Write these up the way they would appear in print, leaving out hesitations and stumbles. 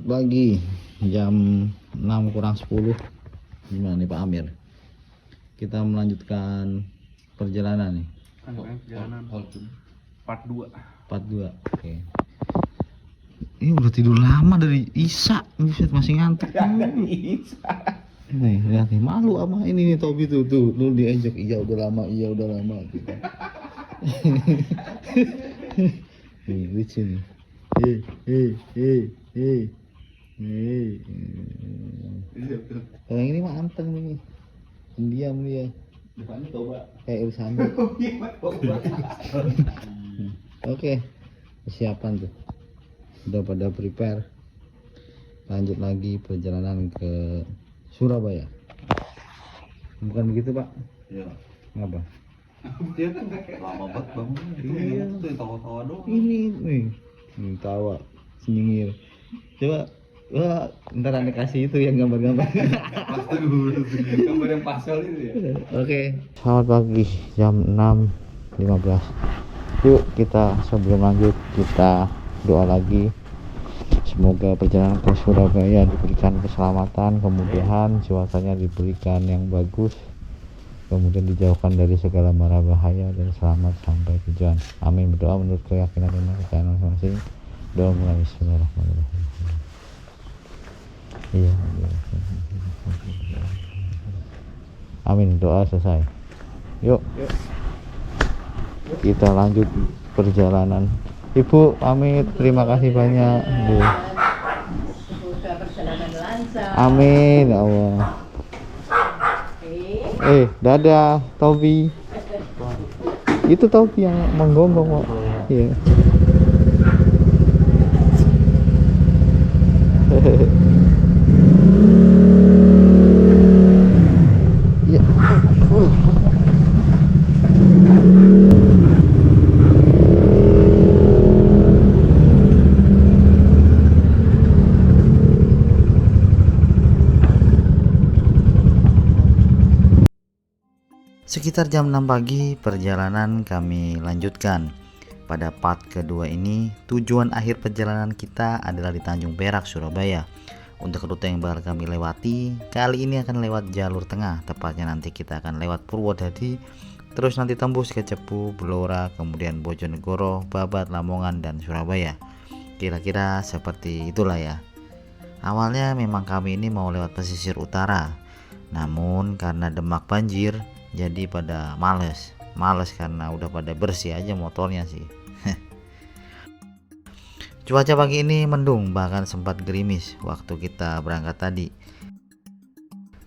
pagi, jam 6 kurang 10. Gimana nih Pak Amir? Kita melanjutkan perjalanan nih. Perjalanan part 2. Oke. Ini udah tidur lama dari Isa, masih ngantuk. Nih, lihat nih, malu sama ini nih Tobi tuh lu diajak, iya udah lama gitu. Nih, lucu nih. Kalau yang ini mah anteng nih, pendiam dia. Depannya coba. Kayak urusan. Oke, persiapan tuh. Udah pada prepare. Lanjut lagi perjalanan ke Surabaya. Bukan begitu Pak? Iya. Ngapa? Dia kan lama banget bangun. Iya. Itu yang tawa-tawa doang. Ini nih, tawa, senyingir. Coba, wah, ntar anda kasih itu yang gambar-gambar. Pasti dulu gambar yang pasal itu ya. Oke. Selamat pagi, jam 6.15. Yuk kita sebelum lanjut kita doa lagi. Semoga perjalanan ke Surabaya diberikan keselamatan, kemudahan, cuacanya diberikan yang bagus, kemudian dijauhkan dari segala mara bahaya dan selamat sampai tujuan. Amin. Berdoa menurut keyakinan dan kepercayaan masing-masing. Doa mulai. Bismillahirrahmanirrahim. Iya. Amin. Doa selesai. Yuk. Kita lanjut perjalanan. Ibu pamit, terima kasih banyak. Semoga perjalanan lancar. Amin ya Allah. Dadah Tobi. Itu Tobi yang menggonggong kok. Iya. Ya. Sekitar jam 6 pagi perjalanan kami lanjutkan. Pada part kedua ini tujuan akhir perjalanan kita adalah di Tanjung Perak, Surabaya. Untuk rute yang bakal kami lewati kali ini akan lewat jalur tengah, tepatnya nanti kita akan lewat Purwodadi, terus nanti tembus ke Cepu, Blora, kemudian Bojonegoro, Babat, Lamongan, dan Surabaya. Kira-kira seperti itulah ya. Awalnya memang kami ini mau lewat pesisir utara, namun karena Demak banjir jadi pada males karena udah pada bersih aja motornya sih. Cuaca pagi ini mendung, bahkan sempat gerimis waktu kita berangkat tadi.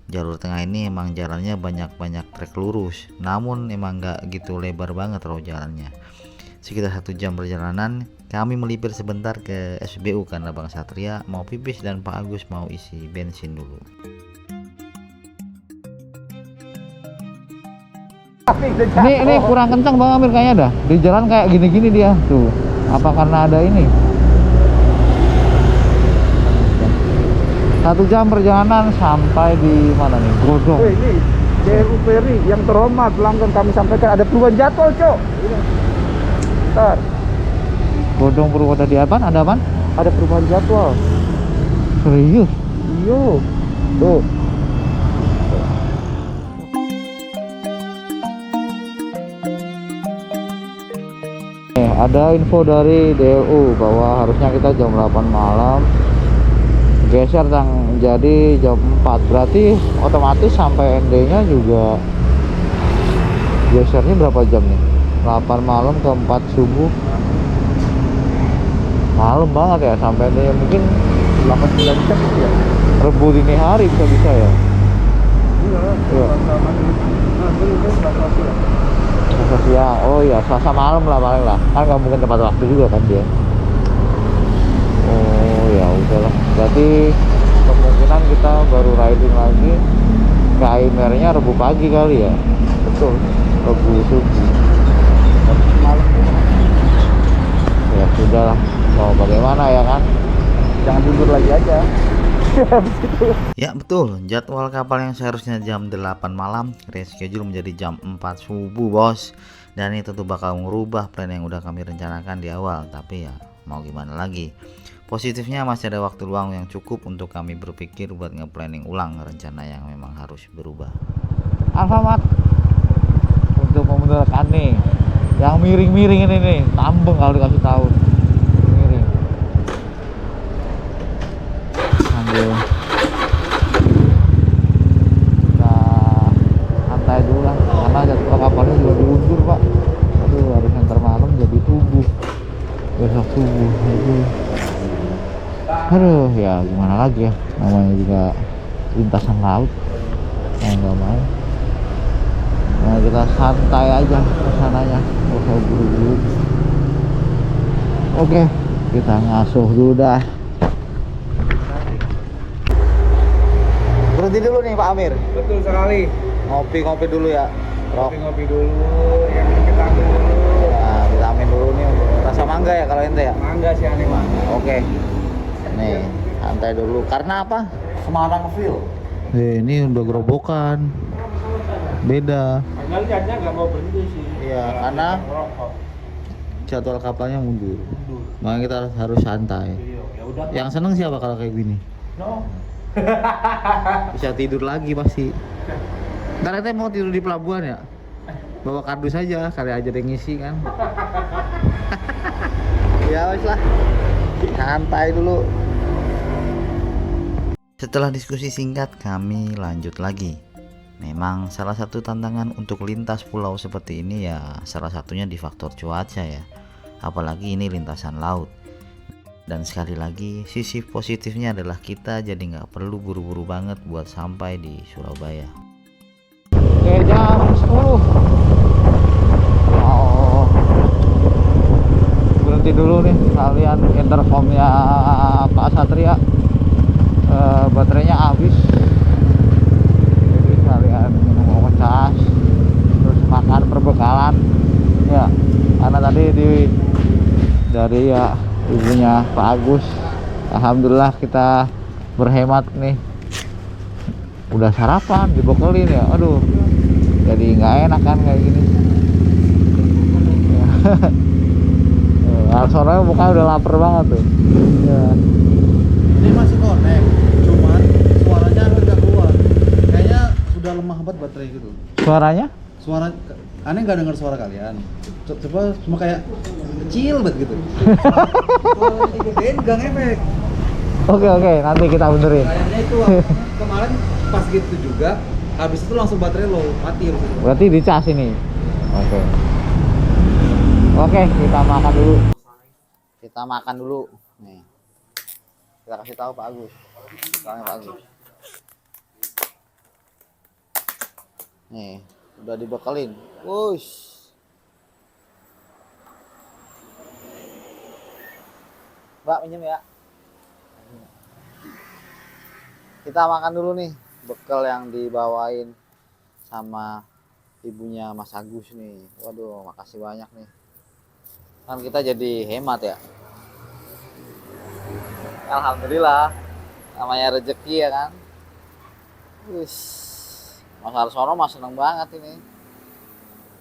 Jalur tengah ini emang jalannya banyak trek lurus, namun emang nggak gitu lebar banget loh jalannya. Sekitar 1 jam perjalanan kami melipir sebentar ke SBU karena Bang Satria mau pipis dan Pak Agus mau isi bensin dulu. Ini kurang kencang Bang Amir kayaknya dah. Di jalan kayak gini-gini dia tuh. Apa karena ada ini? 1 jam perjalanan sampai di mana nih? Godong. Ini DRU Ferry yang terhormat, pelanggan kami sampaikan ada perubahan jadwal, Cok. Bentar. Godong Purwodadi apaan? Ada apaan? Ada perubahan jadwal. Serius? Iya. Tuh. Ada info dari DLU bahwa harusnya kita jam 8 malam, geser jadi jam 4, berarti otomatis sampai ND nya juga gesernya berapa jam nih? 8 malam ke 4 subuh, malam banget ya sampai ND nya mungkin 8-9 jam ya. Rebu dini hari bisa ya. Iya. Selasa siang, oh ya Selasa malam lah paling lah, kan nggak mungkin tepat waktu juga kan dia. Oh ya udahlah, berarti kemungkinan kita baru riding lagi ke Aimernya Rebu pagi kali ya. Betul. Rebu subuh. Malam. Ya sudahlah, mau bagaimana ya kan? Jangan mundur lagi aja. Ya betul, jadwal kapal yang seharusnya jam 8 malam reschedule menjadi jam 4 subuh bos. Dan ini tentu bakal merubah plan yang udah kami rencanakan di awal, tapi ya mau gimana lagi. Positifnya masih ada waktu luang yang cukup untuk kami berpikir buat nge-planning ulang rencana yang memang harus berubah. Alfamart untuk membenarkan nih yang miring-miring ini nih, tambeng kalau dikasih tahu miring. Sambil kita santai dulu lah, karena jadwal kapalnya juga diundur pak. Aduh, harus ntar malam jadi subuh, besok subuh. Aduh, ya gimana lagi ya, namanya juga lintasan laut, mau nggak mau. Nah, kita santai aja kesananya, nggak usah buru-buru. Oke, kita ngasuh dulu dah. Berhenti dulu nih Pak Amir, Betul sekali. ngopi-ngopi dulu ya. Ngopi-ngopi dulu, yang vitamin dulu. Nah, vitamin dulu nih, rasa mangga ya kalau ente ya. Mangga sih aneh mah. Oke, nih santai dulu. Karena apa? Semarang feel. Ini udah gerobokan, beda. Padahal niatnya nggak mau berhenti sih. Iya, karena Ngerokok. jadwal kapalnya mundur. Makanya kita harus santai. Ya udah. Yang seneng siapa kalau kayak gini? No. Bisa tidur lagi pasti. Ntar ente mau tidur di pelabuhan ya? Bawa kardus aja, kali aja ada yang ngisi kan. Ya wes lah, santai dulu. Setelah diskusi singkat, kami lanjut lagi. Memang salah satu tantangan untuk lintas pulau seperti ini ya salah satunya di faktor cuaca ya. Apalagi ini lintasan laut. Dan sekali lagi sisi positifnya adalah kita jadi nggak perlu buru-buru banget buat sampai di Surabaya. Oke, jam 10. Oh, berhenti dulu nih kalian intercomnya Pak Satria. Baterainya habis. Jadi kalian minum cas, terus makan perbekalan. Ya, karena tadi dari ya ibunya Pak Agus, alhamdulillah kita berhemat nih. Udah sarapan dibekelin ya, aduh jadi nggak enak kan kayak gini. Soalnya muka udah lapar banget tuh ya. Ini masih connect, cuman suaranya agak keluar. Kayaknya sudah lemah banget baterai gitu. Suaranya Suara aneh nggak dengar suara kalian. Coba cuma kayak kecil banget gitu. Digedein gang efek. oke, nanti kita benerin. Kayaknya itu kemarin pas gitu juga. Habis itu langsung baterai low, mati habis itu. Berarti dicas ini. Oke, kita makan dulu. Kita makan dulu. Nih. Kita kasih tahu Pak Agus. Soalnya Pak Agus. Nih, udah dibekelin. Wush. Mbak minjem ya. Kita makan dulu nih bekal yang dibawain sama ibunya Mas Agus nih. Waduh, makasih banyak nih. Kan kita jadi hemat ya. Alhamdulillah, namanya rezeki ya kan. Wis, Mas Arsono mah seneng banget ini.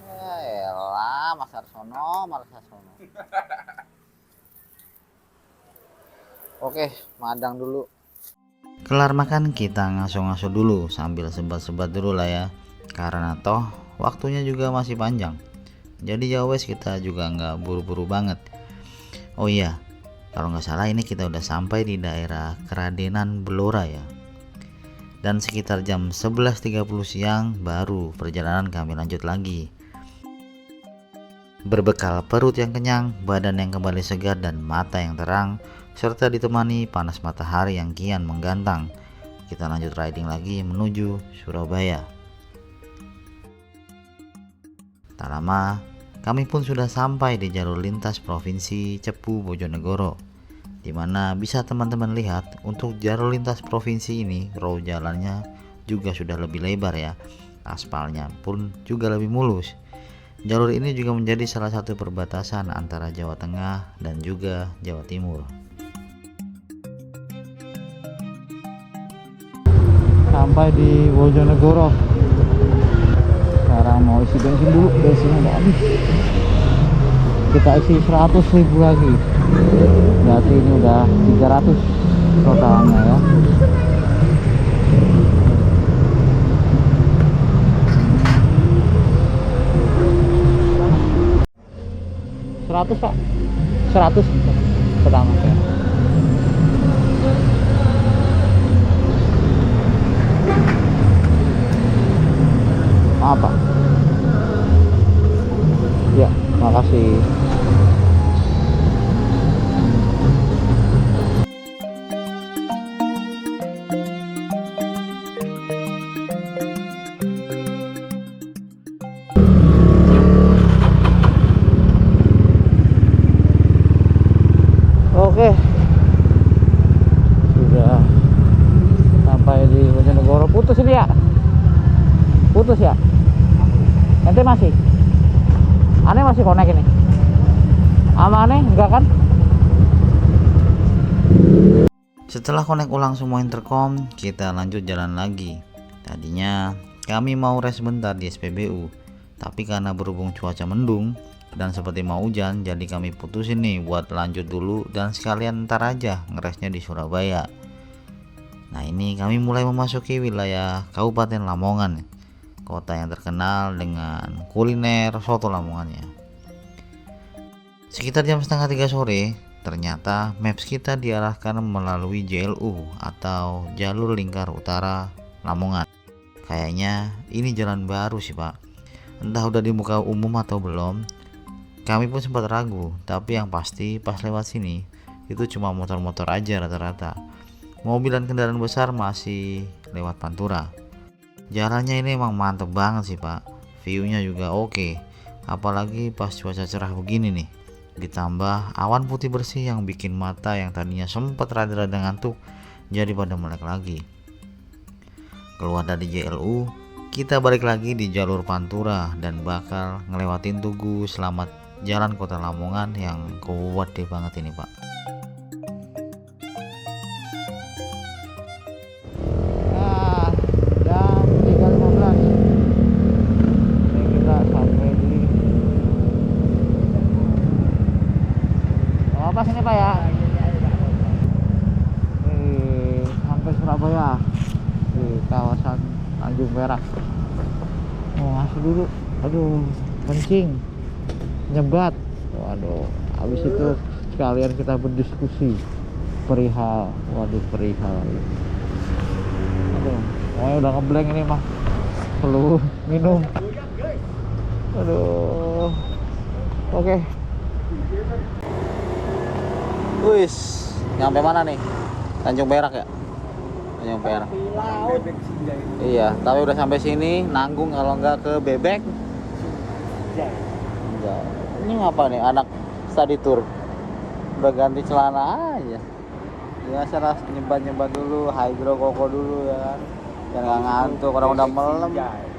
Ya elah, Mas Arsono. Oke, madang dulu. Kelar makan kita ngaso-ngaso dulu sambil sebat-sebat dulu lah ya. Karena toh waktunya juga masih panjang. Jadi ya wes kita juga nggak buru-buru banget. Oh iya, kalau nggak salah ini kita udah sampai di daerah Keradenan Blora ya. Dan sekitar jam 11.30 siang baru perjalanan kami lanjut lagi. Berbekal perut yang kenyang, badan yang kembali segar dan mata yang terang, serta ditemani panas matahari yang kian menggantang, kita lanjut riding lagi menuju Surabaya. Tak lama, kami pun sudah sampai di jalur lintas Provinsi Cepu Bojonegoro, di mana bisa teman-teman lihat untuk jalur lintas provinsi ini row jalannya juga sudah lebih lebar ya, aspalnya pun juga lebih mulus. Jalur ini juga menjadi salah satu perbatasan antara Jawa Tengah dan juga Jawa Timur. Sampai di Bojonegoro. Sekarang mau isi bensin dulu, bensinnya udah habis. kita isi 100.000 lagi, berarti ini udah 300 totalnya ya. Seratus Pak, 100 pertama ya. Maaf Pak. Ya, makasih. Oke, sudah sampai di Bojonegoro. Putus ini ya? Putus ya? Ente masih? Aneh masih connect ini? Ama aneh enggak kan? Setelah connect ulang semua intercom, kita lanjut jalan lagi. Tadinya kami mau rest bentar di SPBU, tapi karena berhubung cuaca mendung dan seperti mau hujan, jadi kami putusin nih buat lanjut dulu dan sekalian ntar aja ngeresnya di Surabaya. Nah, ini kami mulai memasuki wilayah Kabupaten Lamongan, kota yang terkenal dengan kuliner soto Lamongannya. Sekitar jam setengah 3 sore, ternyata maps kita diarahkan melalui JLU atau Jalur Lingkar Utara Lamongan. Kayaknya ini jalan baru sih Pak, entah udah dibuka umum atau belum. Kami pun sempat ragu, tapi yang pasti pas lewat sini itu cuma motor-motor aja rata-rata. Mobil dan kendaraan besar masih lewat Pantura. Jalannya ini emang mantep banget sih Pak, view-nya juga oke, apalagi pas cuaca cerah begini nih, ditambah awan putih bersih yang bikin mata yang tadinya sempat rada-rada ngantuk jadi pada melek lagi. Keluar dari JLU, kita balik lagi di jalur Pantura dan bakal ngelewatin Tugu Selamat, jalan kota Lamongan yang gede banget ini Pak. Nah, jam 3.15 ini kita sampai di apa sini Pak ya? Sampai Surabaya di kawasan Tanjung Perak. Masuk dulu, aduh kencing, nyebat. Waduh, habis itu sekalian kita berdiskusi perihal, perihal. Aduh, udah ngeblank ini mah, perlu minum. Aduh, oke. Wis, nyampe mana nih? Tanjung Perak ya? Tanjung Perak. Iya, tapi udah sampai sini, nanggung kalau nggak ke Bebek. Enggak. Ini ngapa nih anak study tour? Udah ganti celana aja. Biasalah nyebat dulu, hydro koko dulu ya kan. Biar nggak ngantuk, orang udah malam.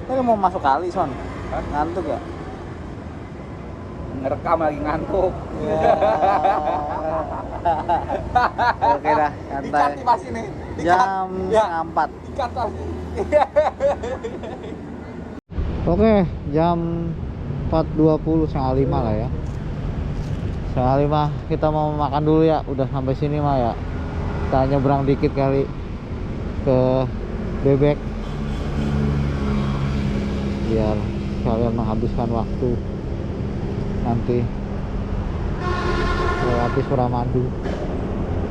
Tapi mau masuk kali Son. Ngantuk ya? Ngerekam lagi ngantuk. Ya. Oke dah, santai. Pas ini. Jam Ya. 4. Ikat lagi. Oke, jam 4.20, setengah 5 lah ya. Setengah 5 kita mau makan dulu ya. Udah sampai sini mah ya. Kita nyebrang dikit kali ke Bebek, biar kalian menghabiskan waktu nanti lewati Suramadu,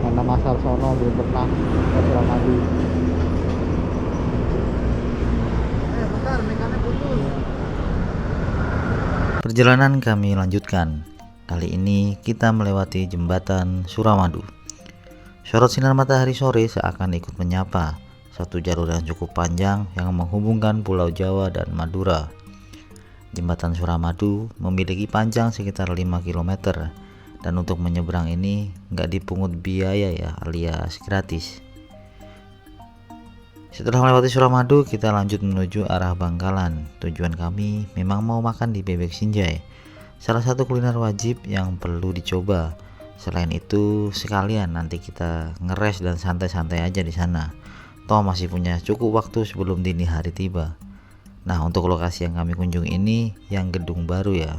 karena Mas Arsono belum pernah ke Suramadu. Bentar, mekannya putus. Perjalanan kami lanjutkan. Kali ini kita melewati jembatan Suramadu. Sorot sinar matahari sore seakan ikut menyapa satu jalur yang cukup panjang yang menghubungkan Pulau Jawa dan Madura. Jembatan Suramadu memiliki panjang sekitar 5 km dan untuk menyeberang ini nggak dipungut biaya ya, alias gratis. Setelah melewati Suramadu, kita lanjut menuju arah Bangkalan. Tujuan kami memang mau makan di Bebek Sinjai, salah satu kuliner wajib yang perlu dicoba. Selain itu, sekalian nanti kita ngeres dan santai-santai aja di sana. Toh masih punya cukup waktu sebelum dini hari tiba. Nah, untuk lokasi yang kami kunjungi ini yang gedung baru ya.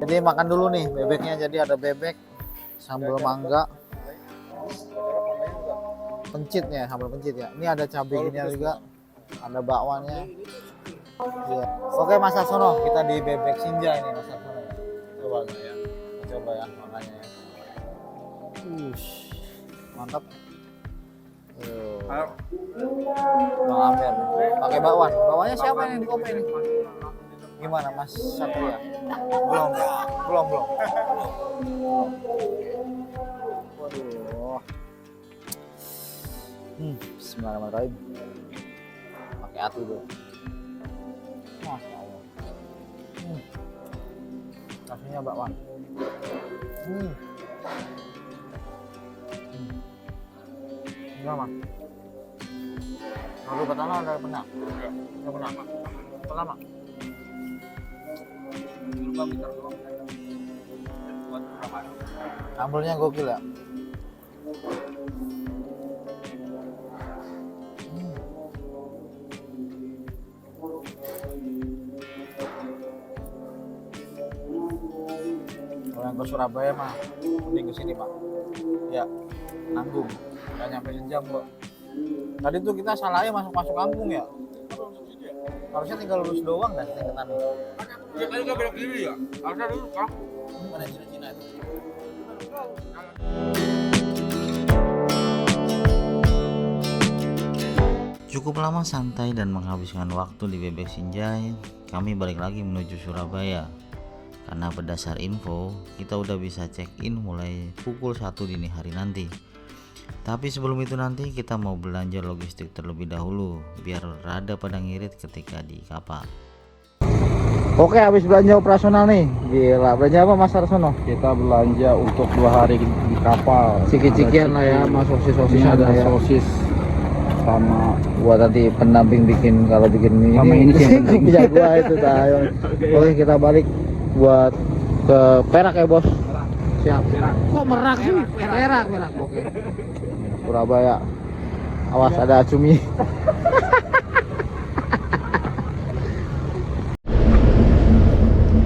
Jadi makan dulu nih bebeknya. Jadi ada bebek, sambal mangga, pencitnya, sambal pencit ya. Ini ada cabai gini juga, ada bakwannya. Iya. Oke Mas Arsono, kita di Bebek Sinjai nih Mas Arsono. Coba ya makannya ya. Mantap. Bang Amir pakai bakwan. Bakwannya siapa yang di kopi ini? Gimana Mas Satria? Belum. Waduh. Bismillahirrahmanirrahim. Pakai hati dulu. Masya Allah. Rasanya bakwan. Gimana Mas? Lalu pertama udah pernah? Udah pernah? Pertama? Sambelnya gokil ya? Kalau yang ke Surabaya mah mending kesini Pak. Ya, nanggung. Gak nyampe sejam kok. Tadi tuh kita salahnya masuk kampung ya. Harusnya tinggal lurus doang dah ke sana. Ya tadi nggak belok kiri ya? Harusnya dulu kah? Mana Cina-Cina itu? Cukup lama santai dan menghabiskan waktu di Bebek Sinjai, kami balik lagi menuju Surabaya. Karena berdasar info, kita udah bisa check-in mulai pukul 1 dini hari nanti. Tapi sebelum itu nanti kita mau belanja logistik terlebih dahulu, biar rada pada ngirit ketika di kapal. Oke, habis belanja operasional nih. Gila, belanja apa Mas Arsono? Kita belanja untuk 2 hari di kapal. Ciki-cikian lah ya, Mas sosis ada ya. Sosis sama Buat nanti pendamping bikin kalau bikin Sama ini sih yang penting. bisa gua itu tayo. Oke, kita balik buat ke Perak ya, Bos. Siap. Kok Merak sih? Perak. Oke. Surabaya. Awas ada cumi.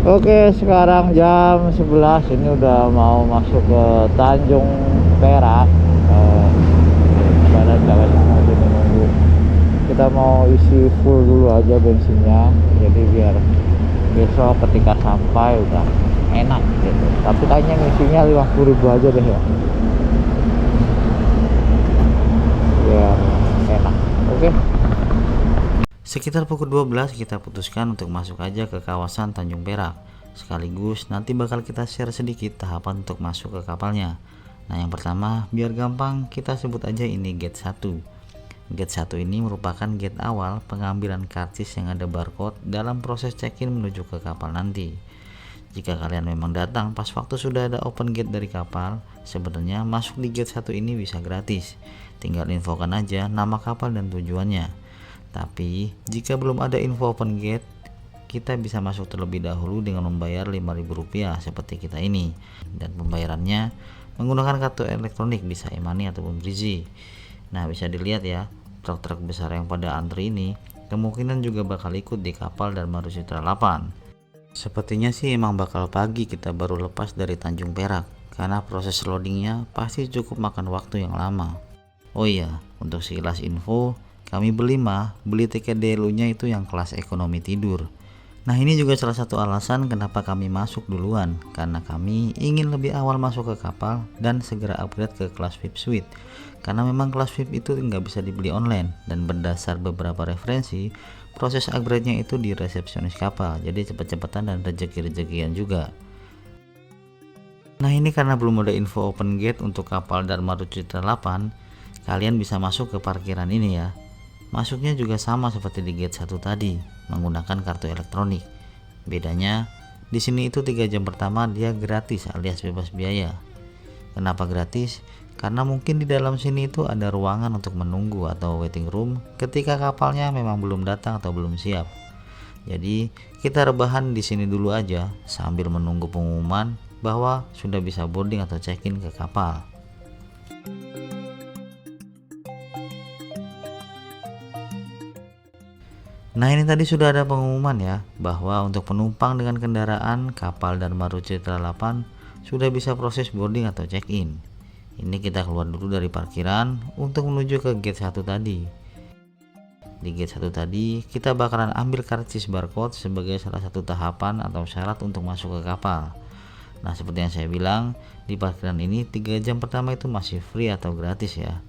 Oke, sekarang jam 11 ini udah mau masuk ke Tanjung Perak. Badan jalan aja nunggu. Kita mau isi full dulu aja bensinnya, jadi biar besok ketika sampai udah enak gitu. Tapi kayaknya ngisinya 50.000 aja deh ya. Biar enak. Oke. Sekitar pukul 12 kita putuskan untuk masuk aja ke kawasan Tanjung Perak. Sekaligus nanti bakal kita share sedikit tahapan untuk masuk ke kapalnya. Nah, yang pertama, biar gampang kita sebut aja ini gate 1. Gate 1 ini merupakan gate awal pengambilan karcis yang ada barcode dalam proses check-in menuju ke kapal nanti. Jika kalian memang datang pas waktu sudah ada open gate dari kapal, sebenarnya masuk di gate 1 ini bisa gratis. Tinggal infokan aja nama kapal dan tujuannya. Tapi, jika belum ada info open gate, kita bisa masuk terlebih dahulu dengan membayar Rp5.000 seperti kita ini. Dan pembayarannya menggunakan kartu elektronik, bisa e-money ataupun Breezy. Nah, bisa dilihat ya, truk-truk besar yang pada antri ini kemungkinan juga bakal ikut di kapal Dharma Rusitra 8. Sepertinya sih emang bakal pagi kita baru lepas dari Tanjung Perak, karena proses loadingnya pasti cukup makan waktu yang lama. Oh iya, untuk sekilas info, kami beli tiket DLU-nya itu yang kelas ekonomi tidur. Nah, ini juga salah satu alasan kenapa kami masuk duluan, karena kami ingin lebih awal masuk ke kapal dan segera upgrade ke kelas VIP Suite. Karena memang kelas VIP itu nggak bisa dibeli online, dan berdasar beberapa referensi, proses upgrade-nya itu di resepsionis kapal, jadi cepet-cepetan dan rezeki-rezekian juga. Nah, ini karena belum ada info open gate untuk kapal Dharma Rusitra 8, kalian bisa masuk ke parkiran ini ya. Masuknya juga sama seperti di gate 1 tadi, menggunakan kartu elektronik. Bedanya, di sini itu 3 jam pertama dia gratis alias bebas biaya. Kenapa gratis? Karena mungkin di dalam sini itu ada ruangan untuk menunggu atau waiting room ketika kapalnya memang belum datang atau belum siap. Jadi, kita rebahan di sini dulu aja sambil menunggu pengumuman bahwa sudah bisa boarding atau check-in ke kapal. Nah ini tadi sudah ada pengumuman ya, bahwa untuk penumpang dengan kendaraan kapal Dharma Ruci Citra 8 sudah bisa proses boarding atau check-in. Ini kita keluar dulu dari parkiran untuk menuju ke gate 1 tadi. Di gate 1 tadi kita bakalan ambil karcis barcode sebagai salah satu tahapan atau syarat untuk masuk ke kapal. Nah seperti yang saya bilang, di parkiran ini 3 jam pertama itu masih free atau gratis ya.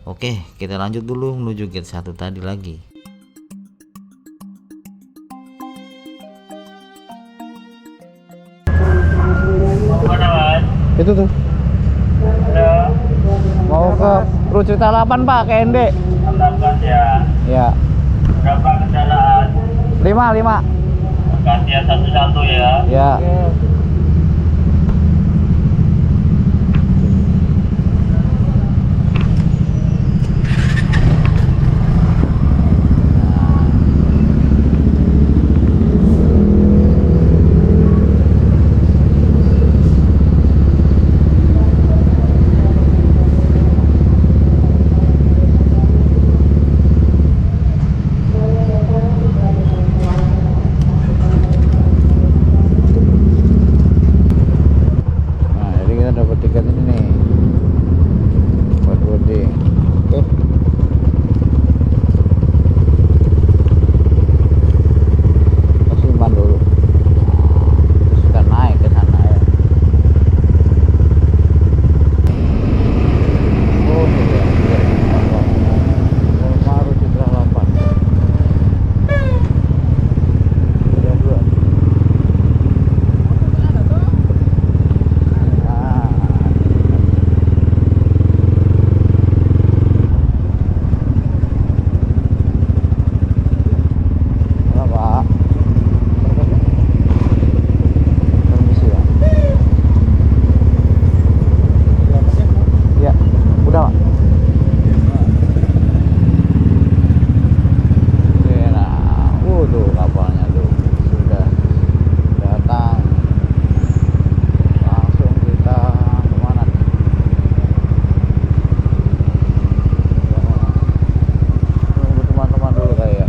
Oke, kita lanjut dulu menuju gate 1 tadi lagi. Itu tuh. Mau ke Rucita 8 Pak, ke ND. 18 ya. Ya. Berapa kendaraan? 5. Gantian satu-satu ya. Ya. Nah, jadi kita dapat tiket ini nih buat boarding. Oke. Kita simpan dulu. Terus kita naik ke sana ya. Oh, ini dia. Baru Citra 8. Ada 2. Halo Pak. Permisi ya. Ya, udah Pak. Oke, nah, tuh kapalnya tuh sudah datang. Langsung kita kemana nih? Tunggu teman-teman dulu kali ya.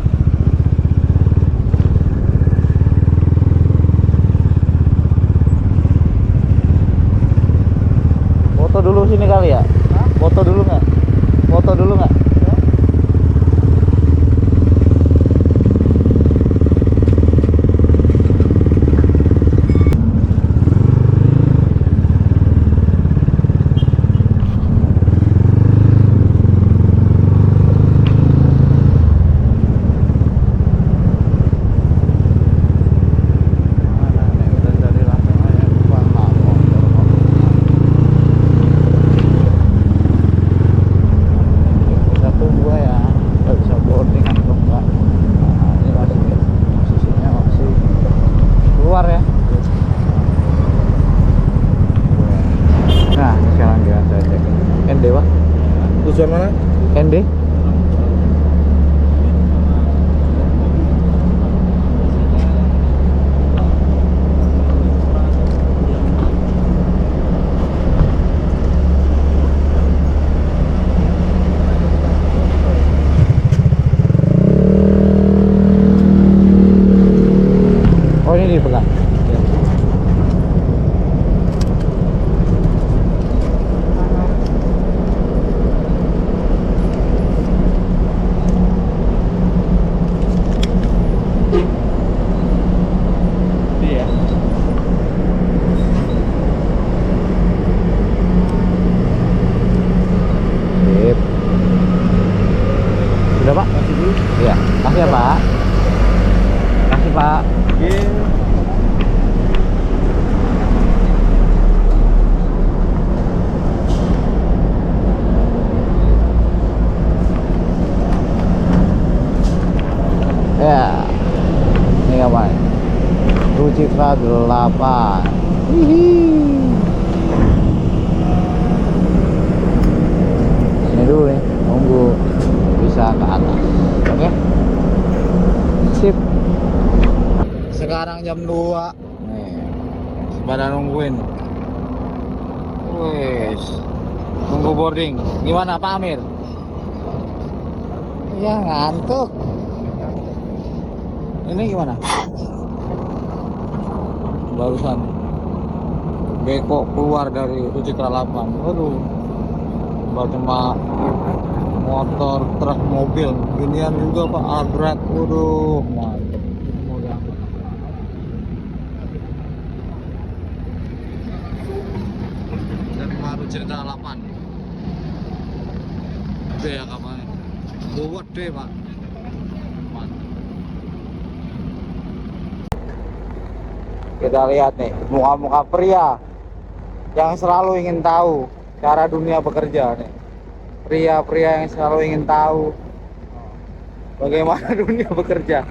Foto dulu sini kali ya? Foto dulu nggak? Foto dulu nggak? Mana nih, kita cari langsung aja depan lah, motor. Kita tunggu ya, nggak bisa boarding atau enggak. Nah, ini masih posisinya masih keluar ya. Nah, ini sekarang dia saya cek ND Pak. Tujuan mana? ND. Oh ini dipegang. Iya. Sip. Sudah Pak? Kasih dulu. Iya. Kasih ya Pak. Kasih Pak. Ya, ini apa? Rucitra 8. Sini dulu nih, nunggu bisa ke atas. Oke? Sip. Sekarang jam 2. Nih, pada nungguin. Wes, nunggu boarding. Gimana Pak Amir? Ya ngantuk. Ini gimana? Barusan Beko keluar dari Citra 8. Waduh. Bukan cuma motor, truk, mobil, ginian juga Pak, agrek. Waduh, mantep. Dari baru Citra 8. Gede ya kamarnya. Buat deh Pak. Mantap. Kita lihat nih muka-muka pria yang selalu ingin tahu cara dunia bekerja nih. Pria-pria yang selalu ingin tahu bagaimana dunia bekerja.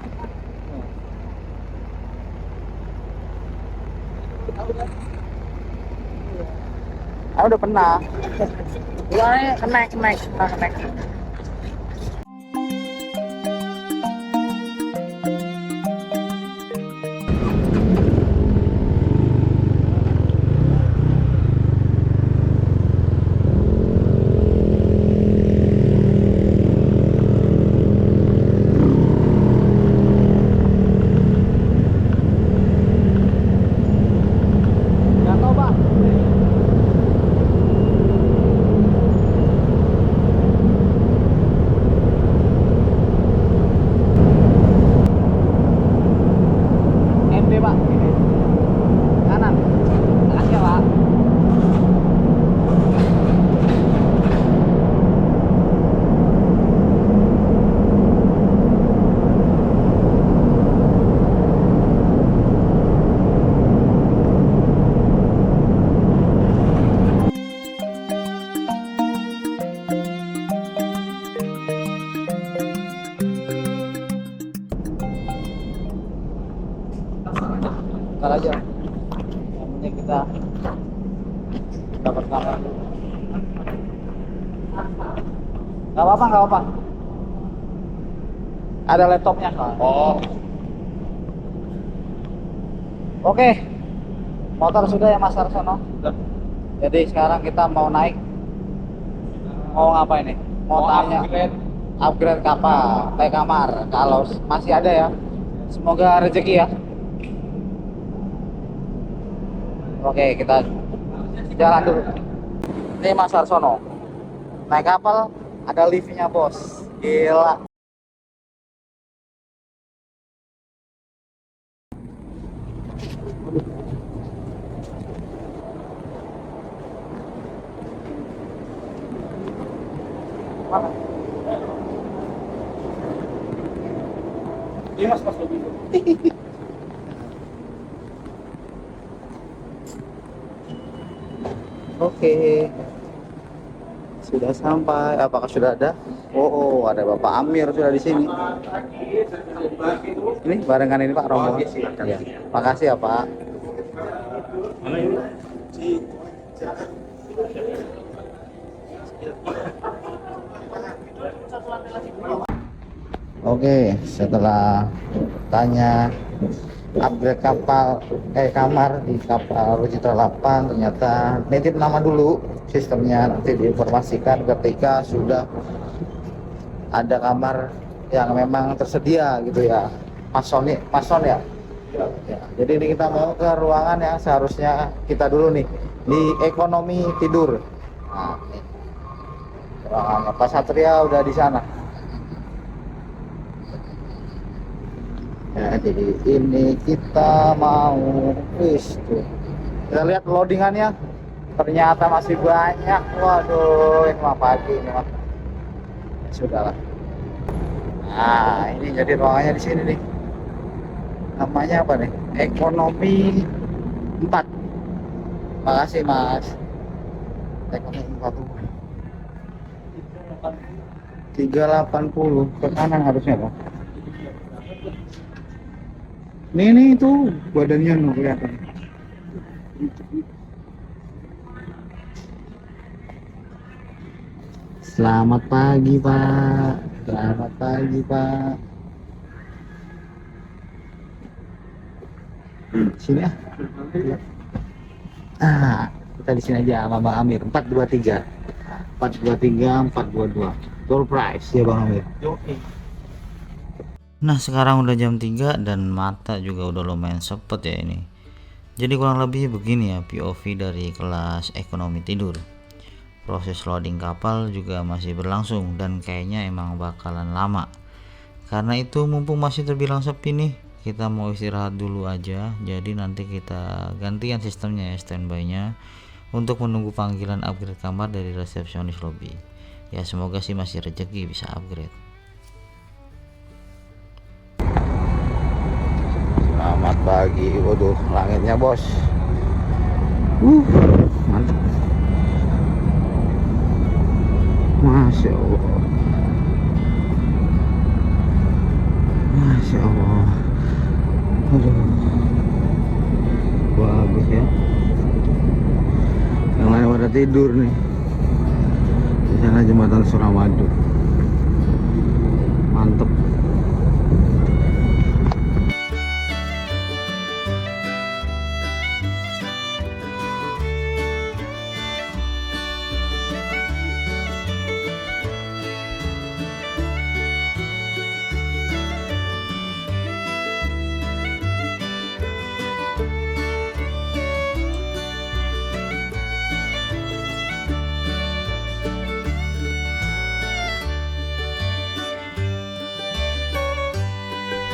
Aku udah pernah. Gua kena. Ntar aja. Yang penting kita dapat kamar. Gak apa-apa. Ada laptopnya. Oh. Oke. Motor sudah ya Mas Arsono? Sudah. Jadi sekarang kita mau naik. Mau ngapain nih? Mau tanya. Upgrade kapal, kamar. Kalau masih ada ya. Semoga rezeki ya. Oke, kita jalan dulu. Ini Mas Arsono. Naik kapal, ada liftnya bos. Gila. Mana? Ini mas lebih. Oke, sudah sampai. Apakah sudah ada? Oh, ada Bapak Amir sudah di sini. Ini barengan ini Pak Romo. Ya. Makasih ya Pak. Oke, setelah tanya upgrade kapal kamar di kapal Citra 8, ternyata nitip nama dulu, sistemnya nanti diinformasikan ketika sudah ada kamar yang memang tersedia gitu ya, mason ya. Ya, jadi ini kita mau ke ruangan yang seharusnya kita dulu nih di ekonomi tidur. Nah, nih ruangannya Pak Satria udah di sana. Jadi ini kita mau tuh. Kita lihat loadingannya, ternyata masih banyak. Waduh, ini mah pagi ini mah. Sudahlah. Nah, ini jadi ruangannya di sini nih. Namanya apa nih? Ekonomi 4. Makasih Mas. Ekonomi 4. 380 ke kanan harusnya Pak. Nih itu badannya nih kelihatan. Selamat pagi Pak. Selamat pagi Pak. Sini ya. Kita di sini aja sama Bang Amir. 423. 422. Door price ya Bang Amir. Nah sekarang udah jam 3 dan mata juga udah lumayan sepet ya ini. Jadi kurang lebih begini ya POV dari kelas ekonomi tidur. Proses loading kapal juga masih berlangsung dan kayaknya emang bakalan lama. Karena itu mumpung masih terbilang sepi nih, kita mau istirahat dulu aja. Jadi nanti kita gantian sistemnya ya, standby-nya untuk menunggu panggilan upgrade kamar dari resepsionis lobby. Ya semoga sih masih rezeki bisa upgrade. Selamat pagi. Waduh, langitnya bos. Mantap. Masya Allah. Masya Allah. Aduh. Bagus ya. Yang lain pada tidur nih. Di sana jembatan Suramadu. Mantep.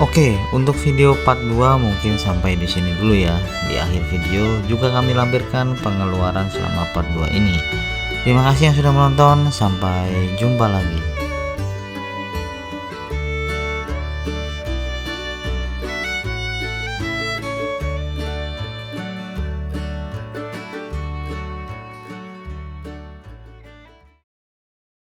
Oke, untuk video part 2 mungkin sampai di sini dulu ya. Di akhir video juga kami lampirkan pengeluaran selama part 2 ini. Terima kasih yang sudah menonton, sampai jumpa lagi.